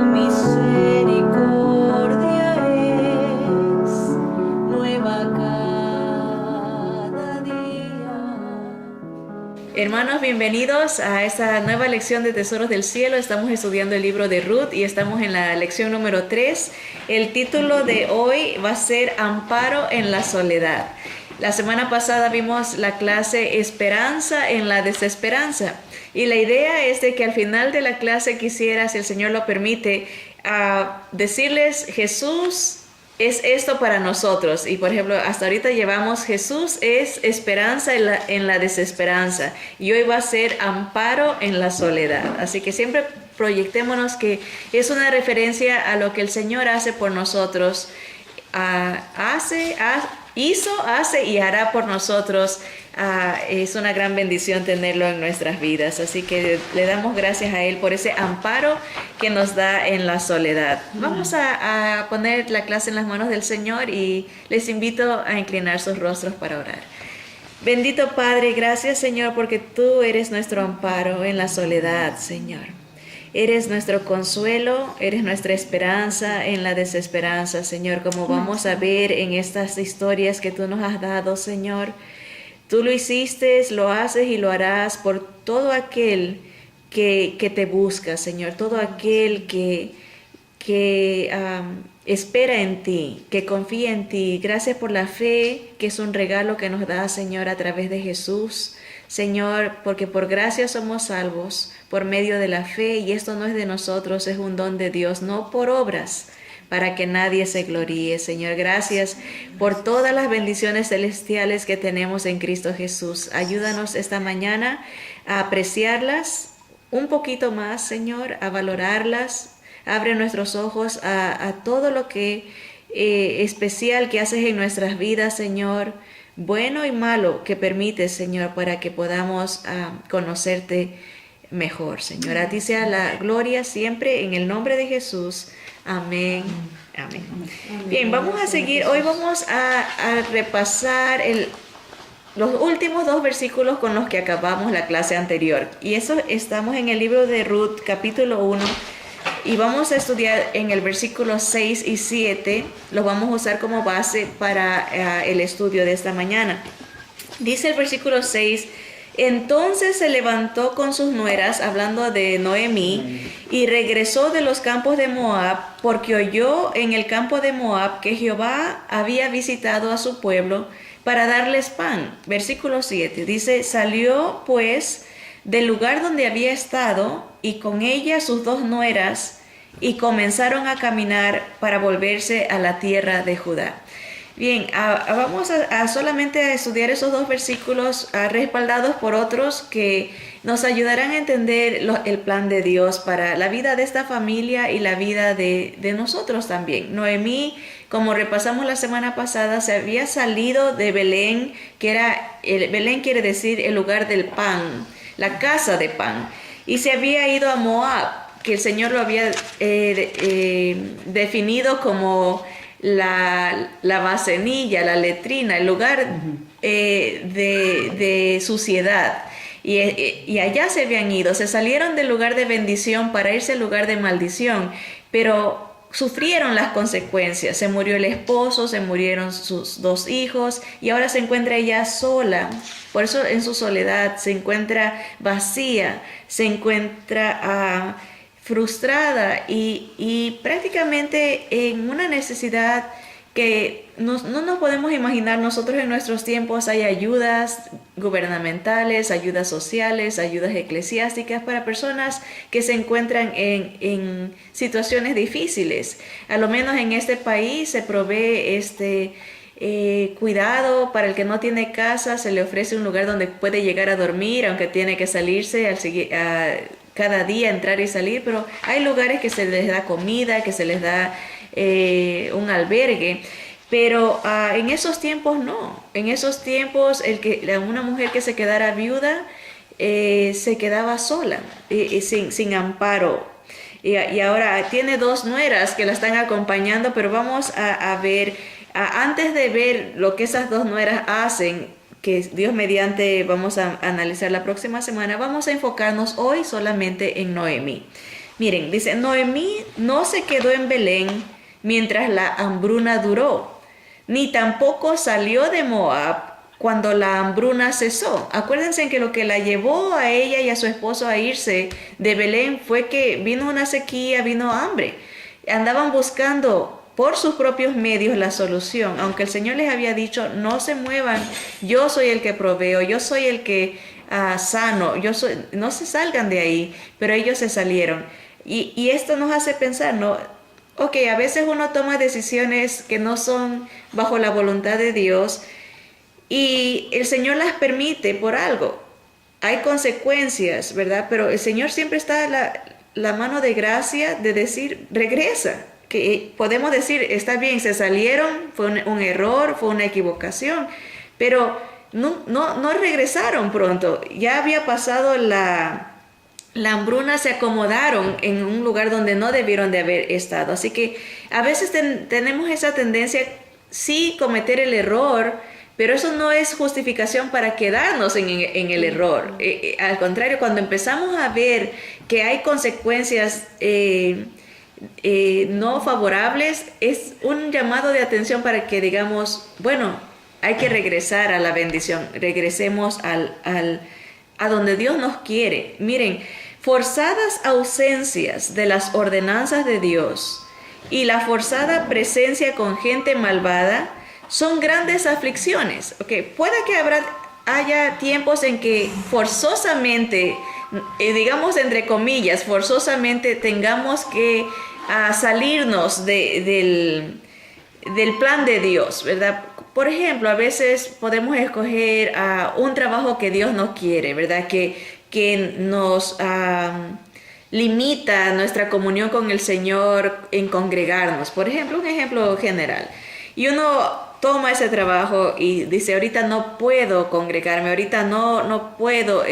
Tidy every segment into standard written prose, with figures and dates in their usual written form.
misericordia es nueva cada día. Hermanos, bienvenidos a esta nueva lección de Tesoros del Cielo. Estamos estudiando el libro de Ruth y estamos en la lección número 3. El título de hoy va a ser Amparo en la soledad. La semana pasada vimos la clase Esperanza en la desesperanza. Y la idea es de que al final de la clase quisiera, si el Señor lo permite, decirles Jesús es esto para nosotros. Y por ejemplo, hasta ahorita llevamos Jesús es esperanza en la desesperanza. Y hoy va a ser amparo en la soledad. Así que siempre proyectémonos que es una referencia a lo que el Señor hace por nosotros. Hizo, hace y hará por nosotros. Es una gran bendición tenerlo en nuestras vidas. Así que le damos gracias a Él por ese amparo que nos da en la soledad. Vamos a poner la clase en las manos del Señor y les invito a inclinar sus rostros para orar. Bendito Padre, gracias Señor porque tú eres nuestro amparo en la soledad, Señor. Eres nuestro consuelo, eres nuestra esperanza en la desesperanza, Señor, como vamos a ver en estas historias que tú nos has dado, Señor. Tú lo hiciste, lo haces y lo harás por todo aquel que te busca, Señor, todo aquel que espera en ti, que confía en ti. Gracias por la fe, que es un regalo que nos da, Señor, a través de Jesús. Señor, porque por gracia somos salvos, por medio de la fe, y esto no es de nosotros, es un don de Dios, no por obras, para que nadie se gloríe. Señor, gracias por todas las bendiciones celestiales que tenemos en Cristo Jesús. Ayúdanos esta mañana a apreciarlas un poquito más, Señor, a valorarlas. Abre nuestros ojos a todo lo que especial que haces en nuestras vidas, Señor, bueno y malo que permites, Señor, para que podamos conocerte mejor, Señor. A ti sea la gloria siempre, en el nombre de Jesús. Amén. Amén. Bien, vamos a seguir. Hoy vamos a repasar los últimos 2 versículos con los que acabamos la clase anterior. Y eso estamos en el libro de Ruth, capítulo 1. Y vamos a estudiar en el versículo 6 y 7. Los vamos a usar como base para el estudio de esta mañana. Dice el versículo 6. Entonces se levantó con sus nueras, hablando de Noemí, y regresó de los campos de Moab, porque oyó en el campo de Moab que Jehová había visitado a su pueblo para darles pan. Versículo 7 dice, salió pues del lugar donde había estado, y con ella sus 2 nueras, y comenzaron a caminar para volverse a la tierra de Judá. Bien, vamos a solamente a estudiar esos 2 versículos respaldados por otros que nos ayudarán a entender el plan de Dios para la vida de esta familia y la vida de nosotros también. Noemí, como repasamos la semana pasada, se había salido de Belén, Belén quiere decir el lugar del pan, la casa de pan, y se había ido a Moab, que el Señor lo había definido como la bacenilla, la letrina, el lugar de suciedad. Y allá se habían ido, se salieron del lugar de bendición para irse al lugar de maldición, pero sufrieron las consecuencias. Se murió el esposo, se murieron sus 2 hijos y ahora se encuentra ella sola. Por eso en su soledad se encuentra vacía, se encuentra frustrada y prácticamente en una necesidad que no nos podemos imaginar. Nosotros en nuestros tiempos hay ayudas gubernamentales, ayudas sociales, ayudas eclesiásticas para personas que se encuentran en situaciones difíciles. A lo menos en este país se provee cuidado para el que no tiene casa, se le ofrece un lugar donde puede llegar a dormir, aunque tiene que salirse cada día, entrar y salir, pero hay lugares que se les da comida, que se les da un albergue. Pero en esos tiempos no. En esos tiempos una mujer que se quedara viuda se quedaba sola, sin amparo. Y ahora tiene 2 nueras que la están acompañando, pero vamos a ver, antes de ver lo que esas 2 nueras hacen, que Dios mediante vamos a analizar la próxima semana, vamos a enfocarnos hoy solamente en Noemí. Miren, dice, Noemí no se quedó en Belén mientras la hambruna duró, ni tampoco salió de Moab cuando la hambruna cesó. Acuérdense que lo que la llevó a ella y a su esposo a irse de Belén fue que vino una sequía, vino hambre. Andaban buscando por sus propios medios la solución, aunque el Señor les había dicho, no se muevan, yo soy el que proveo, yo soy el que sano, no se salgan de ahí, pero ellos se salieron. Y esto nos hace pensar, ¿no? Ok, a veces uno toma decisiones que no son bajo la voluntad de Dios y el Señor las permite por algo. Hay consecuencias, ¿verdad? Pero el Señor siempre está la mano de gracia de decir, regresa. Que podemos decir, está bien, se salieron, fue un error, fue una equivocación, pero no regresaron pronto. Ya había pasado la hambruna, se acomodaron en un lugar donde no debieron de haber estado. Así que a veces tenemos esa tendencia, sí, cometer el error, pero eso no es justificación para quedarnos en el error. Al contrario, cuando empezamos a ver que hay consecuencias no favorables, es un llamado de atención para que digamos, bueno, hay que regresar a la bendición, regresemos a donde Dios nos quiere. Miren, forzadas ausencias de las ordenanzas de Dios y la forzada presencia con gente malvada son grandes aflicciones. Okay, puede que haya tiempos en que forzosamente, digamos entre comillas, forzosamente tengamos que salirnos del plan de Dios, ¿verdad? Por ejemplo, a veces podemos escoger un trabajo que Dios no quiere, ¿verdad? Que nos limita nuestra comunión con el Señor en congregarnos. Por ejemplo, un ejemplo general. Y uno toma ese trabajo y dice, ahorita no puedo congregarme, ahorita no puedo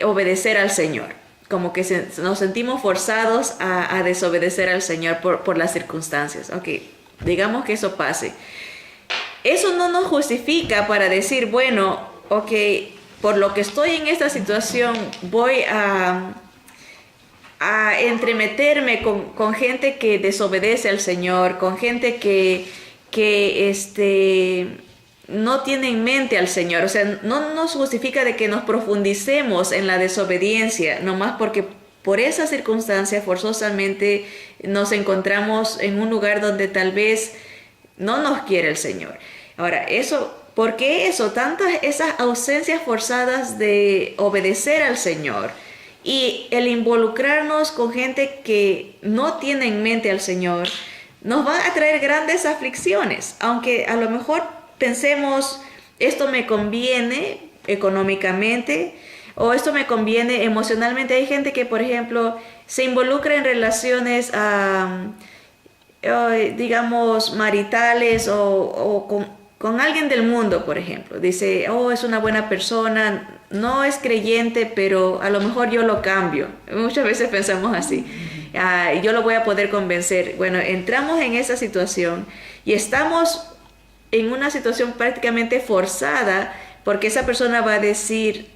obedecer al Señor. Como que nos sentimos forzados a desobedecer al Señor por las circunstancias. Ok, digamos que eso pase. Eso no nos justifica para decir, bueno, ok, por lo que estoy en esta situación, voy a entremeterme con gente que desobedece al Señor, con gente que no tiene en mente al Señor. O sea, no nos justifica de que nos profundicemos en la desobediencia, nomás porque por esa circunstancia forzosamente nos encontramos en un lugar donde tal vez no nos quiere el Señor. Ahora, ¿por qué eso? Tantas esas ausencias forzadas de obedecer al Señor y el involucrarnos con gente que no tiene en mente al Señor, nos van a traer grandes aflicciones. Aunque a lo mejor pensemos, esto me conviene económicamente o esto me conviene emocionalmente. Hay gente que, por ejemplo, se involucra en relaciones digamos maritales o con alguien del mundo, por ejemplo. Dice, es una buena persona, no es creyente, pero a lo mejor yo lo cambio. Muchas veces pensamos así, yo lo voy a poder convencer. Bueno, entramos en esa situación y estamos en una situación prácticamente forzada, porque esa persona va a decir,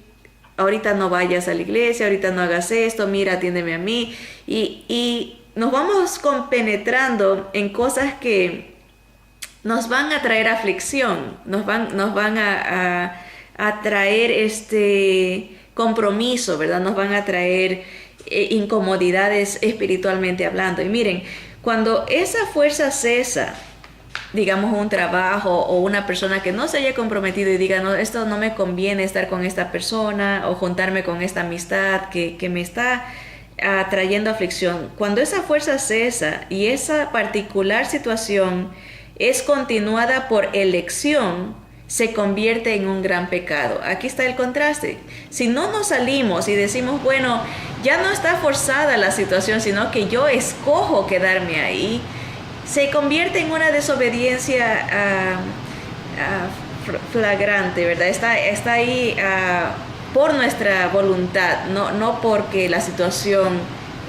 ahorita no vayas a la iglesia, ahorita no hagas esto, mira, atiéndeme a mí, y nos vamos compenetrando en cosas que nos van a traer aflicción, nos van a traer compromiso, ¿verdad? Nos van a traer incomodidades espiritualmente hablando. Y miren, cuando esa fuerza cesa, digamos un trabajo o una persona que no se haya comprometido y diga, no, esto no me conviene estar con esta persona o juntarme con esta amistad que me está trayendo aflicción. Cuando esa fuerza cesa y esa particular situación es continuada por elección, se convierte en un gran pecado. Aquí está el contraste. Si no nos salimos y decimos, bueno, ya no está forzada la situación, sino que yo escojo quedarme ahí, se convierte en una desobediencia flagrante, ¿verdad? Está ahí por nuestra voluntad, no porque la situación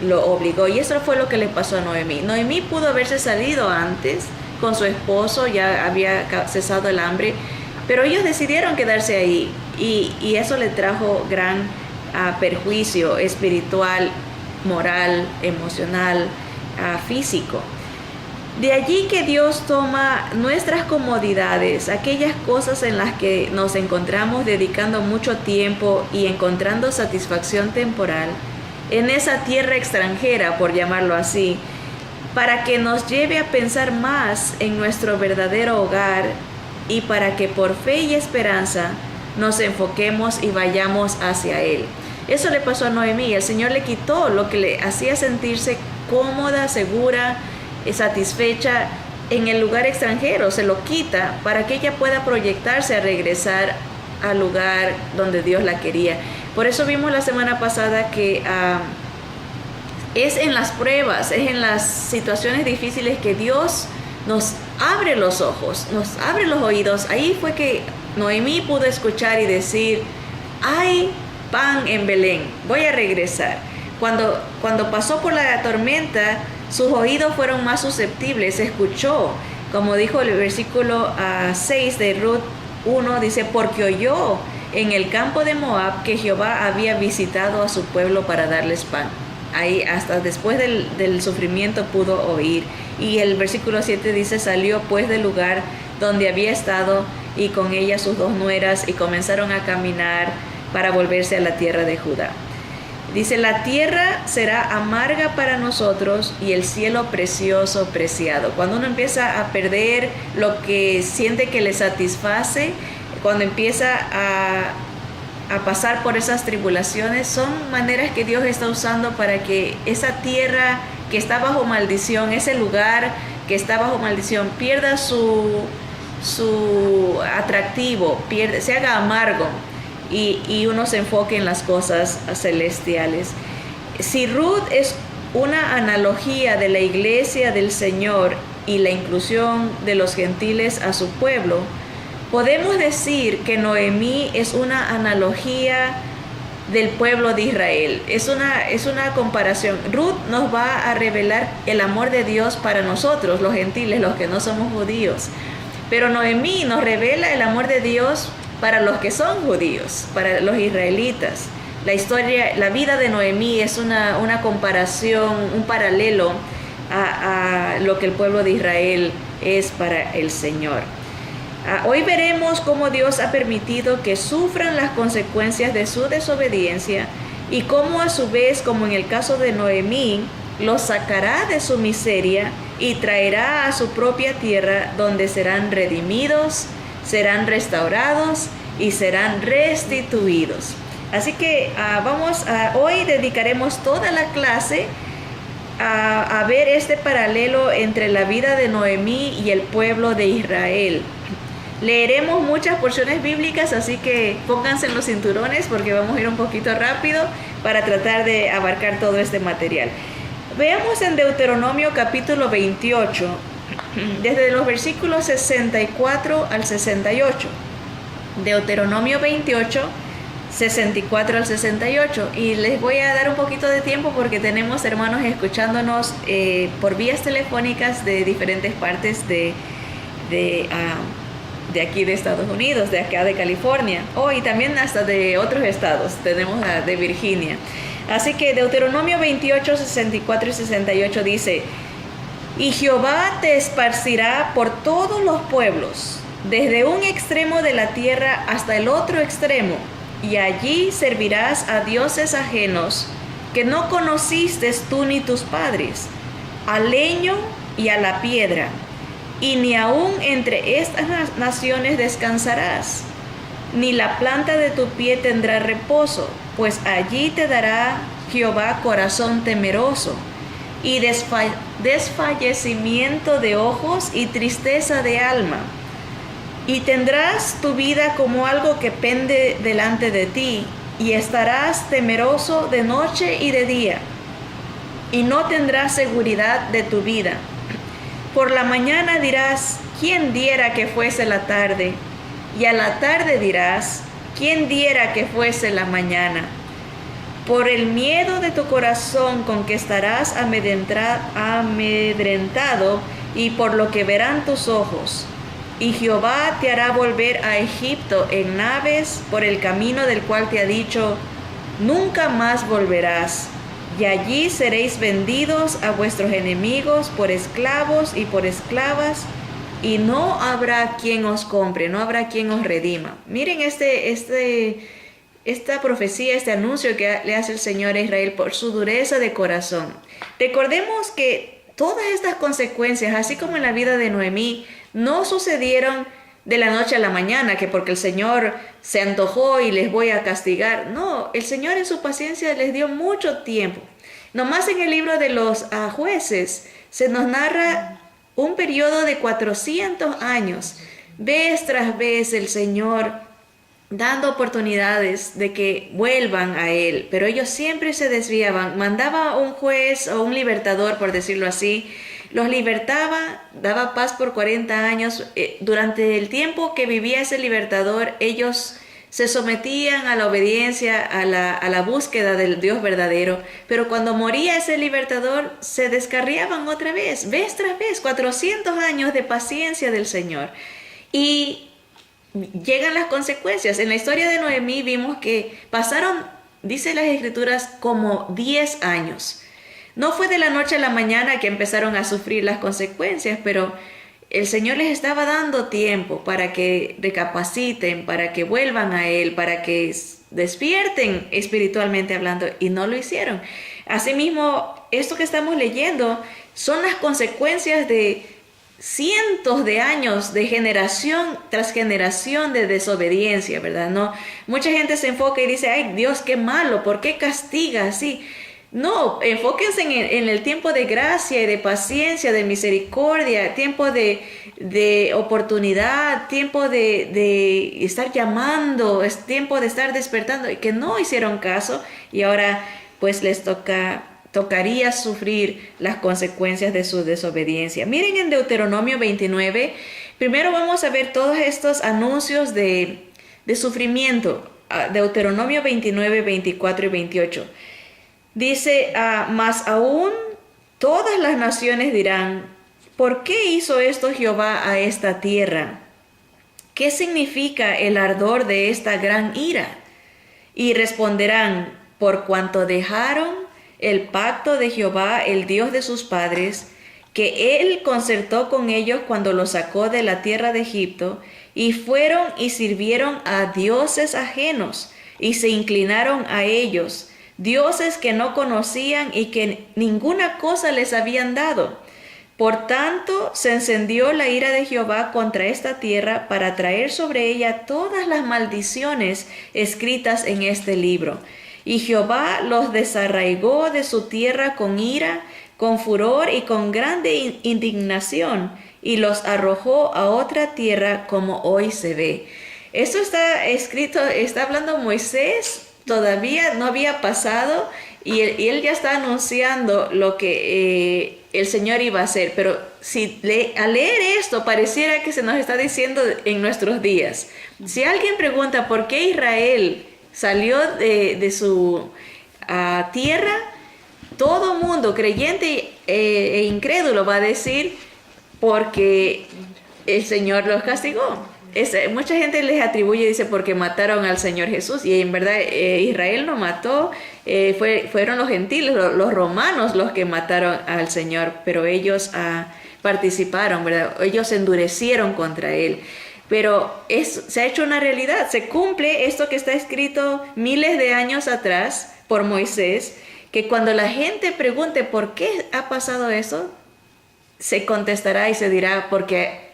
lo obligó. Y eso fue lo que le pasó a Noemí. Noemí pudo haberse salido antes con su esposo, ya había cesado el hambre, pero ellos decidieron quedarse ahí y eso le trajo gran perjuicio espiritual moral, emocional, físico. De allí que Dios toma nuestras comodidades, aquellas cosas en las que nos encontramos dedicando mucho tiempo y encontrando satisfacción temporal, en esa tierra extranjera, por llamarlo así, para que nos lleve a pensar más en nuestro verdadero hogar y para que por fe y esperanza nos enfoquemos y vayamos hacia Él. Eso le pasó a Noemí. El Señor le quitó lo que le hacía sentirse cómoda, segura, satisfecha en el lugar extranjero. Se lo quita para que ella pueda proyectarse a regresar al lugar donde Dios la quería. Por eso vimos la semana pasada que es en las pruebas, es en las situaciones difíciles que Dios nos abre los ojos, nos abre los oídos. Ahí fue que Noemí pudo escuchar y decir: hay pan en Belén, voy a regresar. Cuando pasó por la tormenta, sus oídos fueron más susceptibles, escuchó, como dijo el versículo 6 de Ruth 1, dice: porque oyó en el campo de Moab que Jehová había visitado a su pueblo para darles pan. Ahí hasta después del sufrimiento pudo oír. Y el versículo 7 dice: salió pues del lugar donde había estado y con ella sus 2 nueras y comenzaron a caminar para volverse a la tierra de Judá. Dice: la tierra será amarga para nosotros y el cielo precioso, preciado. Cuando uno empieza a perder lo que siente que le satisface, cuando empieza a pasar por esas tribulaciones, son maneras que Dios está usando para que esa tierra que está bajo maldición, ese lugar que está bajo maldición, pierda su atractivo, se haga amargo y uno se enfoque en las cosas celestiales. Si Ruth es una analogía de la iglesia del Señor y la inclusión de los gentiles a su pueblo, podemos decir que Noemí es una analogía del pueblo de Israel. Es una comparación. Ruth nos va a revelar el amor de Dios para nosotros, los gentiles, los que no somos judíos. Pero Noemí nos revela el amor de Dios para los que son judíos, para los israelitas. La vida de Noemí es una comparación, un paralelo a lo que el pueblo de Israel es para el Señor. Hoy veremos cómo Dios ha permitido que sufran las consecuencias de su desobediencia y cómo a su vez, como en el caso de Noemí, los sacará de su miseria y traerá a su propia tierra donde serán redimidos, serán restaurados y serán restituidos. Así que hoy dedicaremos toda la clase a ver este paralelo entre la vida de Noemí y el pueblo de Israel. Leeremos muchas porciones bíblicas, así que pónganse en los cinturones porque vamos a ir un poquito rápido para tratar de abarcar todo este material. Veamos en Deuteronomio capítulo 28, desde los versículos 64 al 68. Deuteronomio 28, 64 al 68. Y les voy a dar un poquito de tiempo porque tenemos hermanos escuchándonos por vías telefónicas de diferentes partes de aquí de Estados Unidos, de acá de California, y también hasta de otros estados. Tenemos de Virginia. Así que Deuteronomio 28, 64 y 68 dice: y Jehová te esparcirá por todos los pueblos, desde un extremo de la tierra hasta el otro extremo, y allí servirás a dioses ajenos que no conociste tú ni tus padres, al leño y a la piedra, y ni aun entre estas naciones descansarás, ni la planta de tu pie tendrá reposo, pues allí te dará Jehová corazón temeroso, y desfallecimiento de ojos y tristeza de alma. Y tendrás tu vida como algo que pende delante de ti, y estarás temeroso de noche y de día, y no tendrás seguridad de tu vida. Por la mañana dirás: ¿quién diera que fuese la tarde? Y a la tarde dirás: ¿quién diera que fuese la mañana? Por el miedo de tu corazón con que estarás amedrentado, y por lo que verán tus ojos. Y Jehová te hará volver a Egipto en naves por el camino del cual te ha dicho: nunca más volverás. y allí seréis vendidos a vuestros enemigos por esclavos y por esclavas, y no habrá quien os compre, no habrá quien os redima. Miren esta profecía, este anuncio que le hace el Señor a Israel por su dureza de corazón. Recordemos que todas estas consecuencias, así como en la vida de Noemí, no sucedieron de la noche a la mañana, que porque el Señor se antojó y les voy a castigar. No, el Señor en su paciencia les dio mucho tiempo. Nomás en el libro de los jueces se nos narra un periodo de 400 años. Vez tras vez el Señor dando oportunidades de que vuelvan a Él, pero ellos siempre se desviaban. Mandaba un juez o un libertador, por decirlo así, los libertaba, daba paz por 40 años. Durante el tiempo que vivía ese libertador, ellos se sometían a la obediencia, a la búsqueda del Dios verdadero, pero cuando moría ese libertador, se descarriaban otra vez tras vez, 400 años de paciencia del Señor. Y llegan las consecuencias. En la historia de Noemí vimos que pasaron, dice las Escrituras, como 10 años. No fue de la noche a la mañana que empezaron a sufrir las consecuencias, pero el Señor les estaba dando tiempo para que recapaciten, para que vuelvan a Él, para que despierten espiritualmente hablando, y no lo hicieron. Asimismo, esto que estamos leyendo son las consecuencias de cientos de años de generación tras generación de desobediencia, ¿verdad? No, mucha gente se enfoca y dice, ay, Dios, qué malo, ¿por qué castiga así? No, enfóquense en el tiempo de gracia y de paciencia, de misericordia, tiempo de oportunidad, tiempo de estar llamando, es tiempo de estar despertando, y que no hicieron caso, y ahora pues les tocaría sufrir las consecuencias de su desobediencia. Miren en Deuteronomio 29, primero vamos a ver todos estos anuncios de sufrimiento. Deuteronomio 29, 24 y 28. Dice, mas aún todas las naciones dirán, ¿por qué hizo esto Jehová a esta tierra? ¿Qué significa el ardor de esta gran ira? Y responderán, por cuanto dejaron el pacto de Jehová, el Dios de sus padres, que él concertó con ellos cuando los sacó de la tierra de Egipto, y fueron y sirvieron a dioses ajenos, y se inclinaron a ellos, dioses que no conocían y que ninguna cosa les habían dado. Por tanto, se encendió la ira de Jehová contra esta tierra para traer sobre ella todas las maldiciones escritas en este libro. Y Jehová los desarraigó de su tierra con ira, con furor y con grande indignación, y los arrojó a otra tierra como hoy se ve. Esto está escrito, está hablando Moisés, todavía no había pasado, y él ya está anunciando lo que el Señor iba a hacer. Pero al leer esto pareciera que se nos está diciendo en nuestros días. Si alguien pregunta por qué Israel salió de su tierra, todo mundo, creyente e incrédulo, va a decir porque el Señor los castigó. Mucha gente les atribuye, dice, porque mataron al Señor Jesús, y en verdad Israel no mató, fueron los gentiles, los romanos los que mataron al Señor, pero ellos participaron, ¿verdad? Ellos se endurecieron contra Él. Pero se ha hecho una realidad, se cumple esto que está escrito miles de años atrás por Moisés, que cuando la gente pregunte por qué ha pasado eso, se contestará y se dirá porque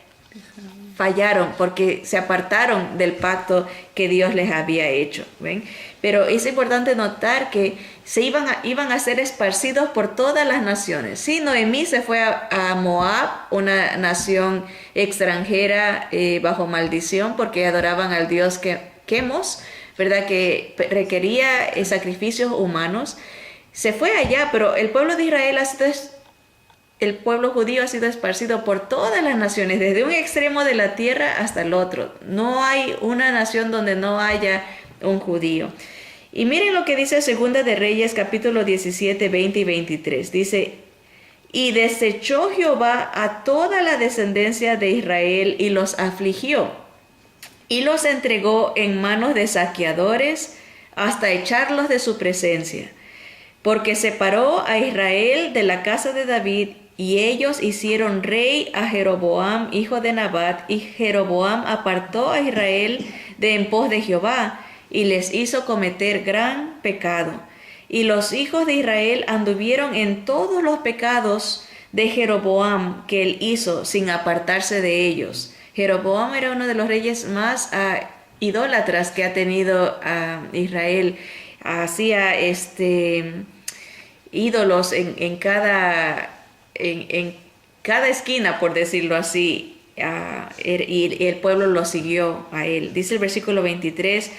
fallaron, porque se apartaron del pacto que Dios les había hecho. ¿Ven? Pero es importante notar que iban a ser esparcidos por todas las naciones. Sí, Noemí se fue a Moab, una nación extranjera bajo maldición, porque adoraban al dios Quemos, ¿verdad? Que requería sacrificios humanos. Se fue allá, pero el pueblo de Israel el pueblo judío ha sido esparcido por todas las naciones, desde un extremo de la tierra hasta el otro. No hay una nación donde no haya un judío. Y miren lo que dice Segunda de Reyes, capítulo 17, 20 y 23. Dice, y desechó Jehová a toda la descendencia de Israel y los afligió, y los entregó en manos de saqueadores hasta echarlos de su presencia. porque separó a Israel de la casa de David, y ellos hicieron rey a Jeroboam, hijo de Nabat, y Jeroboam apartó a Israel de en pos de Jehová, y les hizo cometer gran pecado. Y los hijos de Israel anduvieron en todos los pecados de Jeroboam que él hizo, sin apartarse de ellos. Jeroboam era uno de los reyes más idólatras que ha tenido Israel. Hacía ídolos en cada esquina, por decirlo así, y el pueblo lo siguió a él. Dice el versículo 23,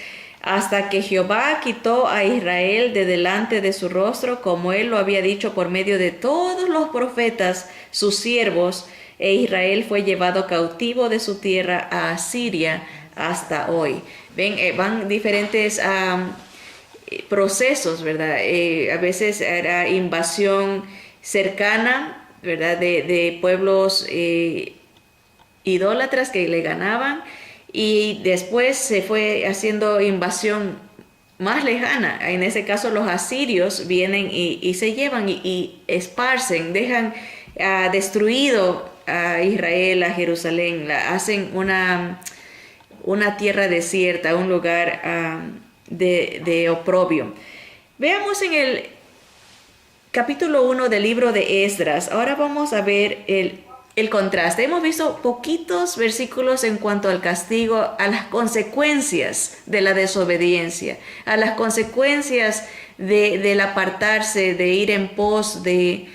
hasta que Jehová quitó a Israel de delante de su rostro, como él lo había dicho por medio de todos los profetas, sus siervos, e Israel fue llevado cautivo de su tierra a Asiria hasta hoy. Ven, van diferentes procesos, ¿verdad? A veces era invasión cercana, ¿verdad? De pueblos idólatras que le ganaban, y después se fue haciendo invasión más lejana. En ese caso los asirios vienen y se llevan y esparcen, dejan destruido a Israel, a Jerusalén, hacen una tierra desierta, un lugar de oprobio. Veamos en el capítulo 1 del libro de Esdras. Ahora vamos a ver el contraste. Hemos visto poquitos versículos en cuanto al castigo, a las consecuencias de la desobediencia, a las consecuencias del apartarse, de ir en pos de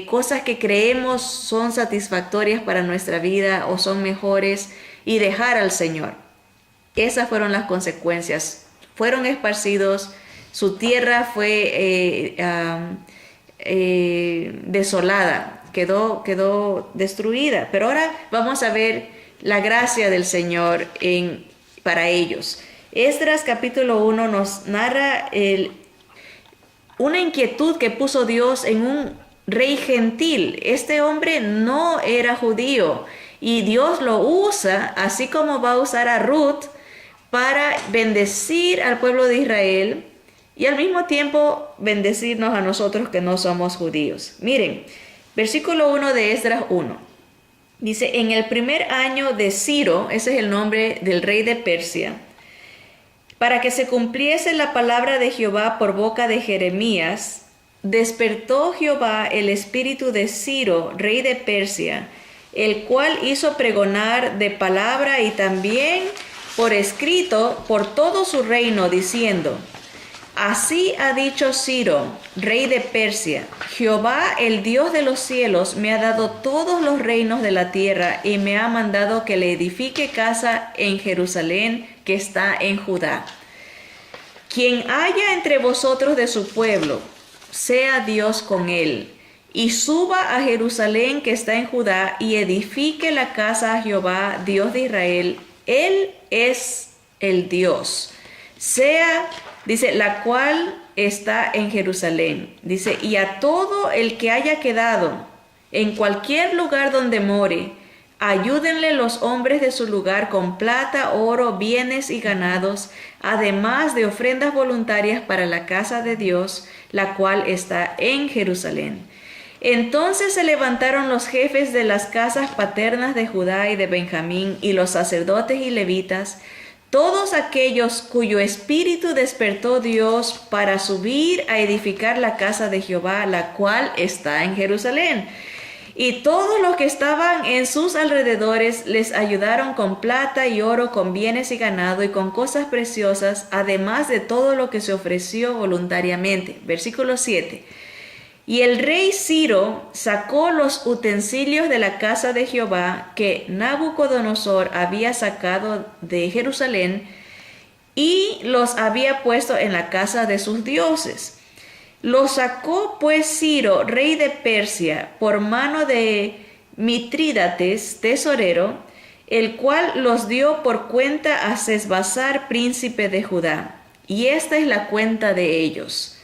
cosas que creemos son satisfactorias para nuestra vida o son mejores, y dejar al Señor. Esas fueron las consecuencias. Fueron esparcidos, su tierra fue desolada. Quedó destruida. Pero ahora vamos a ver la gracia del Señor para ellos. Esdras capítulo 1 nos narra una inquietud que puso Dios en un rey gentil. Este hombre no era judío y Dios lo usa, así como va a usar a Ruth, para bendecir al pueblo de Israel y al mismo tiempo bendecirnos a nosotros que no somos judíos. Miren, versículo 1 de Esdras 1. Dice, en el primer año de Ciro, ese es el nombre del rey de Persia, para que se cumpliese la palabra de Jehová por boca de Jeremías, despertó Jehová el espíritu de Ciro, rey de Persia, el cual hizo pregonar de palabra y también por escrito por todo su reino, diciendo, así ha dicho Ciro, rey de Persia, Jehová, el Dios de los cielos, me ha dado todos los reinos de la tierra y me ha mandado que le edifique casa en Jerusalén, que está en Judá. Quien haya entre vosotros de su pueblo, sea Dios con él, y suba a Jerusalén, que está en Judá, y edifique la casa a Jehová, Dios de Israel. Él es el Dios. Dice, la cual está en Jerusalén. Dice, y a todo el que haya quedado en cualquier lugar donde more, ayúdenle los hombres de su lugar con plata, oro, bienes y ganados, además de ofrendas voluntarias para la casa de Dios, la cual está en Jerusalén. Entonces se levantaron los jefes de las casas paternas de Judá y de Benjamín, y los sacerdotes y levitas, todos aquellos cuyo espíritu despertó Dios para subir a edificar la casa de Jehová, la cual está en Jerusalén. Y todos los que estaban en sus alrededores les ayudaron con plata y oro, con bienes y ganado y con cosas preciosas, además de todo lo que se ofreció voluntariamente. Versículo 7. Y el rey Ciro sacó los utensilios de la casa de Jehová que Nabucodonosor había sacado de Jerusalén y los había puesto en la casa de sus dioses. Los sacó pues Ciro, rey de Persia, por mano de Mitrídates, tesorero, el cual los dio por cuenta a Sesbazar, príncipe de Judá. Y esta es la cuenta de ellos: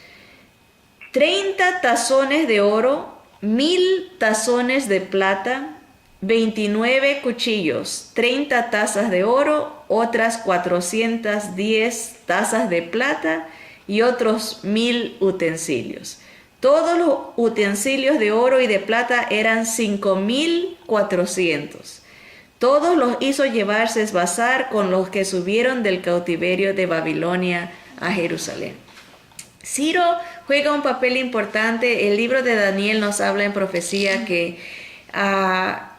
30 tazones de oro, 1000 tazones de plata, 29 cuchillos, 30 tazas de oro, otras 410 tazas de plata y otros 1000 utensilios. Todos los utensilios de oro y de plata eran 5400. Todos los hizo llevarse esbazar con los que subieron del cautiverio de Babilonia a Jerusalén. Ciro juega un papel importante. El libro de Daniel nos habla en profecía que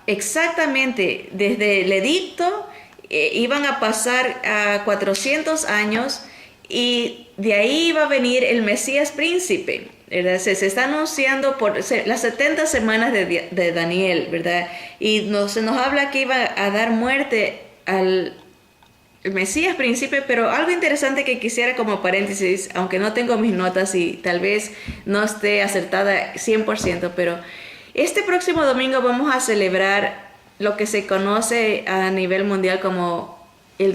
exactamente desde el edicto iban a pasar 400 años y de ahí iba a venir el Mesías príncipe, ¿verdad? Se está anunciando por las 70 semanas de Daniel, ¿verdad? Y se nos habla que iba a dar muerte al Mesías príncipe, pero algo interesante que quisiera como paréntesis, aunque no tengo mis notas y tal vez no esté acertada 100%, pero este próximo domingo vamos a celebrar lo que se conoce a nivel mundial como el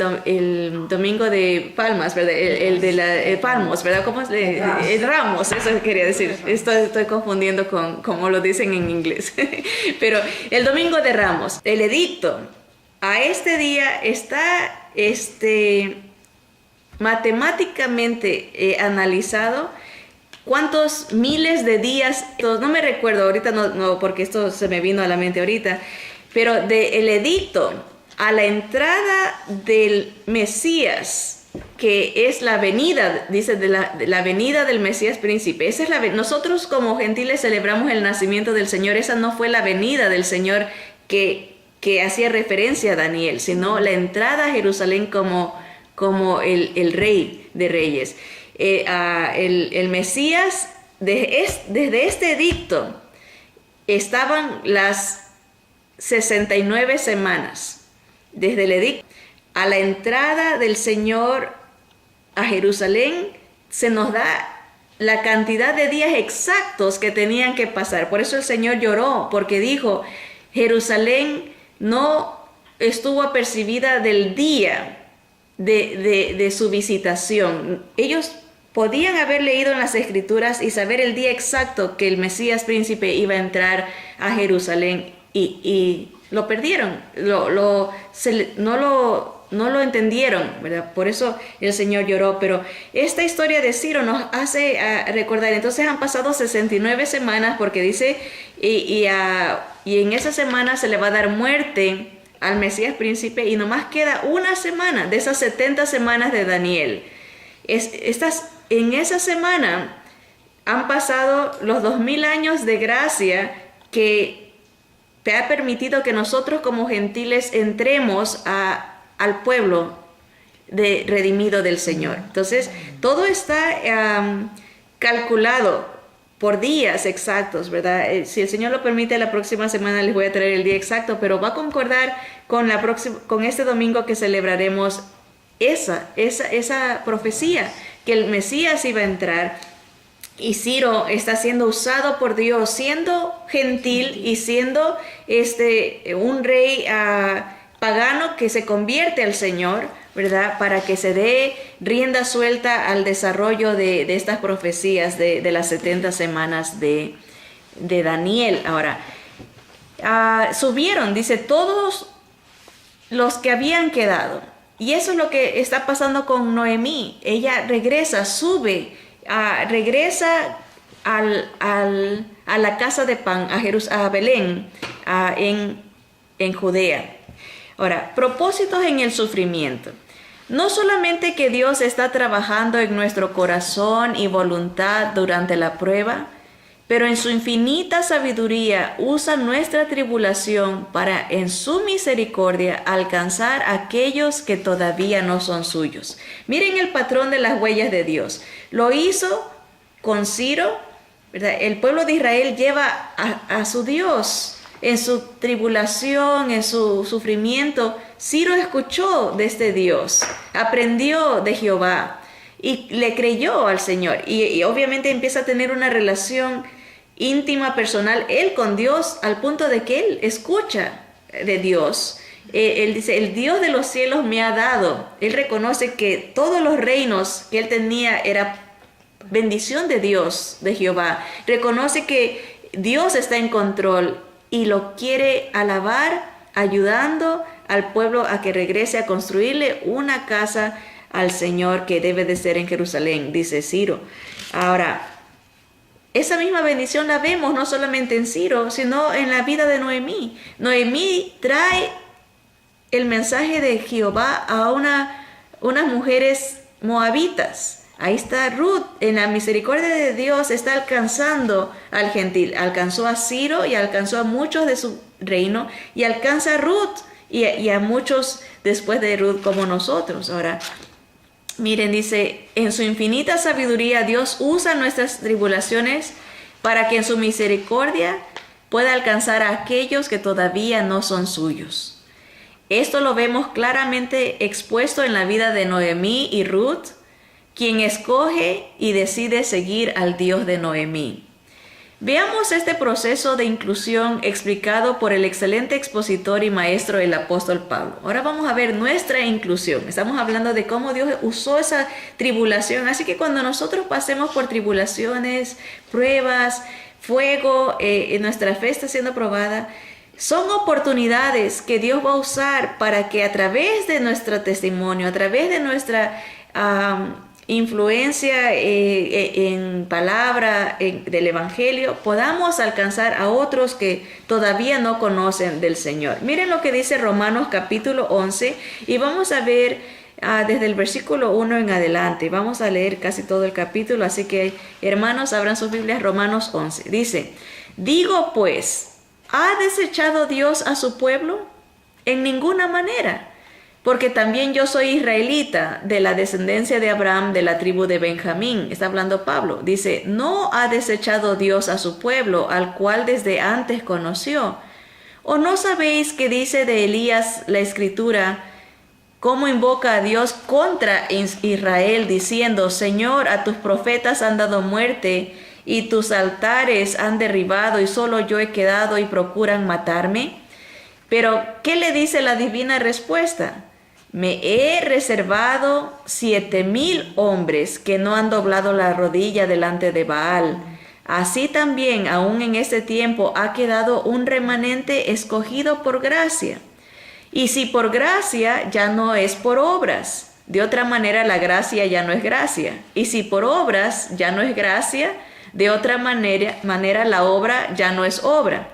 domingo de Palmas, ¿verdad? El Palmos, ¿verdad? ¿Cómo es? El Ramos, eso quería decir. Estoy confundiendo con cómo lo dicen en inglés. Pero el domingo de Ramos, el edicto, a este día está matemáticamente analizado cuántos miles de días, no me recuerdo ahorita, no, porque esto se me vino a la mente ahorita, pero del edicto a la entrada del Mesías, que es la venida, dice, de la venida del Mesías príncipe. Esa es nosotros como gentiles celebramos el nacimiento del Señor. Esa no fue la venida del Señor que hacía referencia a Daniel, sino la entrada a Jerusalén como el Rey de Reyes. El Mesías, desde este edicto, estaban las 69 semanas. Desde el edicto a la entrada del Señor a Jerusalén se nos da la cantidad de días exactos que tenían que pasar. Por eso el Señor lloró, porque dijo, Jerusalén no estuvo apercibida del día de su visitación. Ellos podían haber leído en las Escrituras y saber el día exacto que el Mesías príncipe iba a entrar a Jerusalén y lo perdieron, no lo entendieron, ¿verdad? Por eso el Señor lloró. Pero esta historia de Ciro nos hace recordar, entonces han pasado 69 semanas, porque dice, y en esa semana se le va a dar muerte al Mesías príncipe, y nomás queda una semana de esas 70 semanas de Daniel. En esa semana han pasado los 2000 años de gracia que te ha permitido que nosotros como gentiles entremos al pueblo redimido del Señor. Entonces, todo está calculado por días exactos, ¿verdad? Si el Señor lo permite, la próxima semana les voy a traer el día exacto, pero va a concordar con este domingo que celebraremos esa profecía, que el Mesías iba a entrar. Y Ciro está siendo usado por Dios, siendo gentil y siendo un rey pagano que se convierte al Señor, ¿verdad? Para que se dé rienda suelta al desarrollo de estas profecías de las 70 semanas de Daniel. Ahora, subieron, dice, todos los que habían quedado. Y eso es lo que está pasando con Noemí. Ella regresa, sube, regresa a la casa de pan, a Belén, en Judea. Ahora, propósitos en el sufrimiento. No solamente que Dios está trabajando en nuestro corazón y voluntad durante la prueba, pero en su infinita sabiduría usa nuestra tribulación para, en su misericordia, alcanzar a aquellos que todavía no son suyos. Miren el patrón de las huellas de Dios. Lo hizo con Ciro, ¿verdad? El pueblo de Israel lleva a su Dios en su tribulación, en su sufrimiento. Ciro escuchó de este Dios, aprendió de Jehová y le creyó al Señor. Y obviamente empieza a tener una relación íntima, personal, él con Dios, al punto de que él escucha de Dios. Él dice, el Dios de los cielos me ha dado. Él reconoce que todos los reinos que él tenía era bendición de Dios, de Jehová. Reconoce que Dios está en control y lo quiere alabar, ayudando al pueblo a que regrese a construirle una casa al Señor que debe de ser en Jerusalén, dice Ciro. Ahora, esa misma bendición la vemos no solamente en Ciro, sino en la vida de Noemí. Noemí trae el mensaje de Jehová a unas mujeres moabitas. Ahí está Ruth, en la misericordia de Dios está alcanzando al gentil. Alcanzó a Ciro y alcanzó a muchos de su reino y alcanza a Ruth y a muchos después de Ruth como nosotros. Ahora, miren, dice, en su infinita sabiduría Dios usa nuestras tribulaciones para que en su misericordia pueda alcanzar a aquellos que todavía no son suyos. Esto lo vemos claramente expuesto en la vida de Noemí y Ruth, quien escoge y decide seguir al Dios de Noemí. Veamos este proceso de inclusión explicado por el excelente expositor y maestro el apóstol Pablo. Ahora vamos a ver nuestra inclusión. Estamos hablando de cómo Dios usó esa tribulación. Así que cuando nosotros pasemos por tribulaciones, pruebas, fuego, nuestra fe está siendo probada, son oportunidades que Dios va a usar para que a través de nuestro testimonio, a través de nuestra influencia en palabra del Evangelio, podamos alcanzar a otros que todavía no conocen del Señor. Miren lo que dice Romanos capítulo 11 y vamos a ver desde el versículo 1 en adelante. Vamos a leer casi todo el capítulo, así que hermanos, abran sus Biblias. Romanos 11. Dice, digo pues, ¿ha desechado Dios a su pueblo? En ninguna manera. Porque también yo soy israelita, de la descendencia de Abraham, de la tribu de Benjamín. Está hablando Pablo. Dice, no ha desechado Dios a su pueblo, al cual desde antes conoció. ¿O no sabéis que dice de Elías la Escritura, cómo invoca a Dios contra Israel, diciendo, Señor, a tus profetas han dado muerte, y tus altares han derribado, y solo yo he quedado, y procuran matarme? Pero, ¿qué le dice la divina respuesta? Me he reservado 7,000 hombres que no han doblado la rodilla delante de Baal. Así también, aún en este tiempo, ha quedado un remanente escogido por gracia. Y si por gracia, ya no es por obras. De otra manera, la gracia ya no es gracia. Y si por obras, ya no es gracia, de otra manera la obra ya no es obra.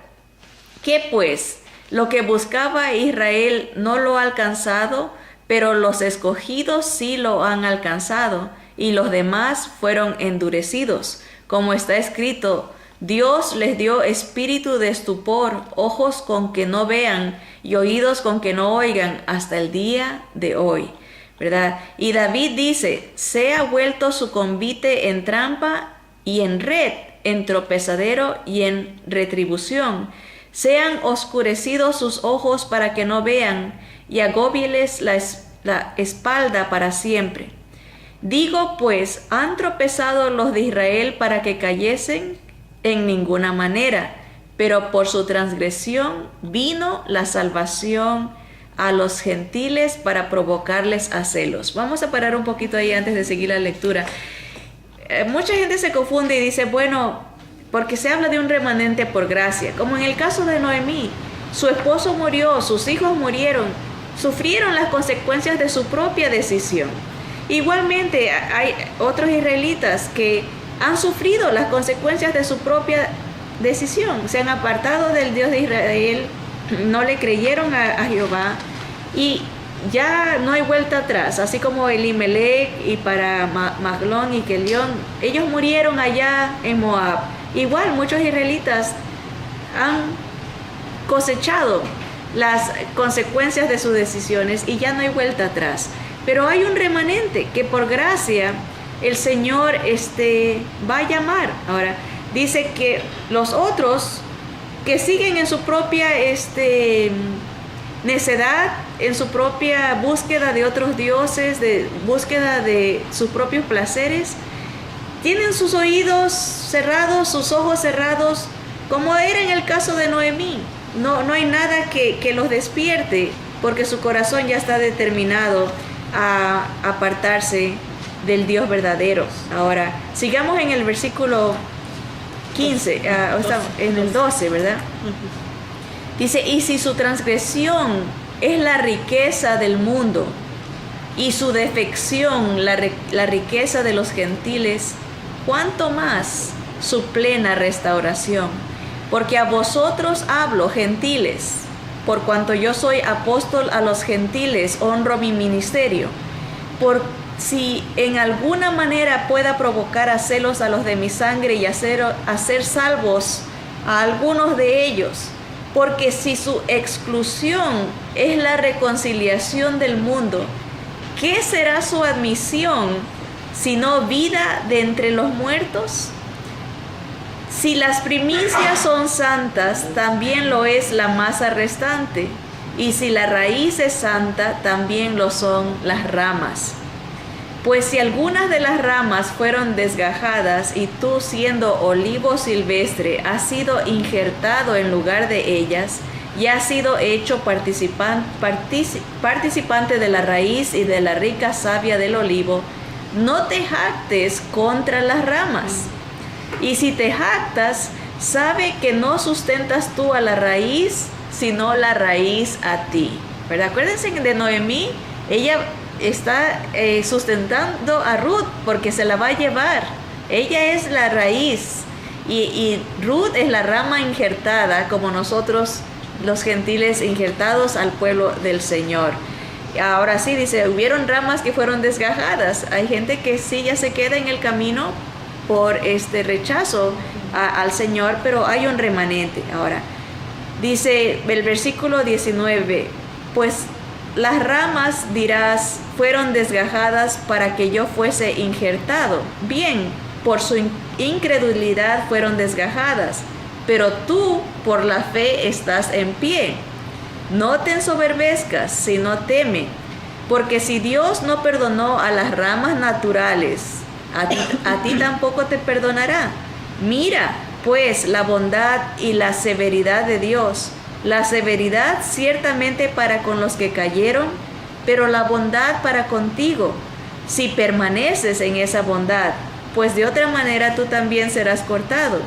¿Qué pues? Lo que buscaba Israel no lo ha alcanzado, pero los escogidos sí lo han alcanzado, y los demás fueron endurecidos. Como está escrito, Dios les dio espíritu de estupor, ojos con que no vean y oídos con que no oigan, hasta el día de hoy. ¿Verdad? Y David dice, sea vuelto su convite en trampa y en red, en tropezadero y en retribución. Sean oscurecidos sus ojos para que no vean, y agóbieles la espalda para siempre. Digo pues, ¿han tropezado los de Israel para que cayesen? En ninguna manera, pero por su transgresión vino la salvación a los gentiles para provocarles a celos. Vamos a parar un poquito ahí antes de seguir la lectura. Mucha gente se confunde y dice, bueno, porque se habla de un remanente por gracia, como en el caso de Noemí. Su esposo murió, sus hijos murieron, sufrieron las consecuencias de su propia decisión. Igualmente hay otros israelitas que han sufrido las consecuencias de su propia decisión. Se han apartado del Dios de Israel, no le creyeron a Jehová y ya no hay vuelta atrás. Así como Elimelech y para Maglón y Kelión, ellos murieron allá en Moab. Igual muchos israelitas han cosechado las consecuencias de sus decisiones y ya no hay vuelta atrás. Pero hay un remanente que por gracia el Señor va a llamar. Ahora, dice que los otros que siguen en su propia necedad, en su propia búsqueda de otros dioses, de búsqueda de sus propios placeres, tienen sus oídos cerrados, sus ojos cerrados, como era en el caso de Noemí. No hay nada que los despierte, porque su corazón ya está determinado a apartarse del Dios verdadero. Ahora, sigamos en el versículo 15, en el 12, ¿verdad? Dice, y si su transgresión es la riqueza del mundo, y su defección la riqueza de los gentiles, cuánto más su plena restauración. Porque a vosotros hablo, gentiles, por cuanto yo soy apóstol a los gentiles, honro mi ministerio, por si en alguna manera pueda provocar a celos a los de mi sangre y hacer salvos a algunos de ellos. Porque si su exclusión es la reconciliación del mundo, ¿qué será su admisión sino vida de entre los muertos? Si las primicias son santas, también lo es la masa restante, y si la raíz es santa, también lo son las ramas. Pues si algunas de las ramas fueron desgajadas, y tú siendo olivo silvestre has sido injertado en lugar de ellas, y has sido hecho participante de la raíz y de la rica savia del olivo, no te jactes contra las ramas. Y si te jactas, sabe que no sustentas tú a la raíz, sino la raíz a ti. ¿Verdad? Acuérdense de Noemí, ella está sustentando a Ruth porque se la va a llevar. Ella es la raíz y Ruth es la rama injertada, como nosotros los gentiles injertados al pueblo del Señor. Ahora sí, dice, hubieron ramas que fueron desgajadas. Hay gente que sí ya se queda en el camino por este rechazo al Señor, pero hay un remanente. Ahora, dice el versículo 19, pues las ramas, dirás, fueron desgajadas para que yo fuese injertado. Bien, por su incredulidad fueron desgajadas, pero tú por la fe estás en pie. No te ensoberbezcas, sino teme, porque si Dios no perdonó a las ramas naturales, a ti tampoco te perdonará. Mira, pues, la bondad y la severidad de Dios. La severidad ciertamente para con los que cayeron, pero la bondad para contigo, si permaneces en esa bondad, pues de otra manera tú también serás cortado.